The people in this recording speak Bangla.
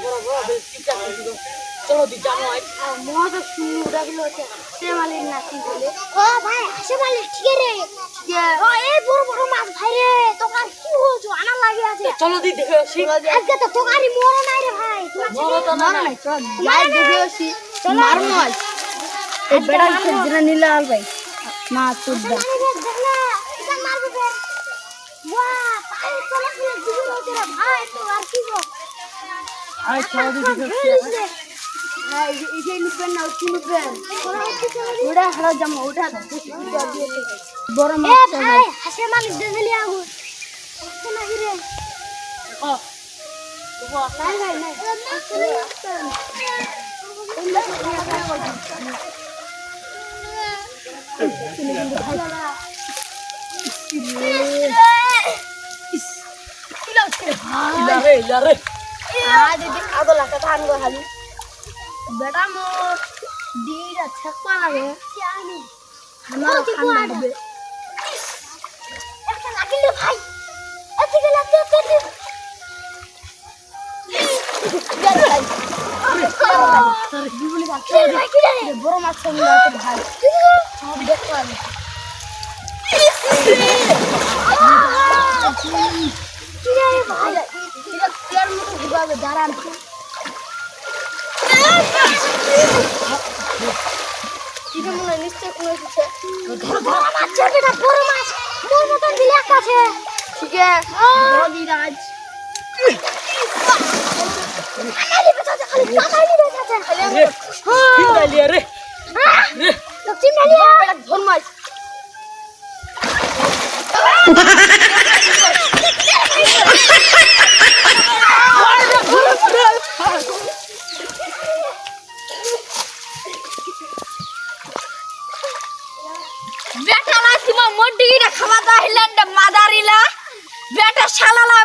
বড় বড় টিকা দিও চলো দি জানো আজ মহা শুনু ডাকলো হচ্ছে সে মালিক নাকি বলে ও ভাই সে মালিক ঠিক রে ঠিক ও এই বড় বড় মাছ ভাই রে তোমার কি হচ্ছে আনা লাগে আছে চলো দি দেখে আসি আজকে তো তোকারি মরো নাই রে ভাই মরো তো না নাই চল যাই দেখে আসি মারো আজ এই বেড়া যেটা নিলে আল ভাই মা তুদা দেখলা এটা মারবে বাহ পানি চলে গেলে জীবন হচ্ছে রে ভাই তো আর কি গো আই চলো দি দেখে আসি হ্যাঁ এই যে নিবেন না শুনবেন ওটা হলো জামা ওটা বড় মাছ ভাই হাসে মালিক দেলি আগু শোনা কি রে ও নাই নাই নাই ইলারে আগো লাগা ধান গো খালি বেটা মোর দিটা ছাপা লাগে আমার ঠান্ডা হবে একটা লাগিলে ভাই এদিকে লাগতে এদিকে বড় মাছ ভাই সব দেখতে হবে দাঁড়ান নিশ্চয় কোনো কিছু বড় মাছ মোর মতন দিলে একটা আছে ঠিক আছে রে বেটা লাসিমা মোড্ডিটা খাওয়া দাইলেন মাদারিলা বেটা শালালা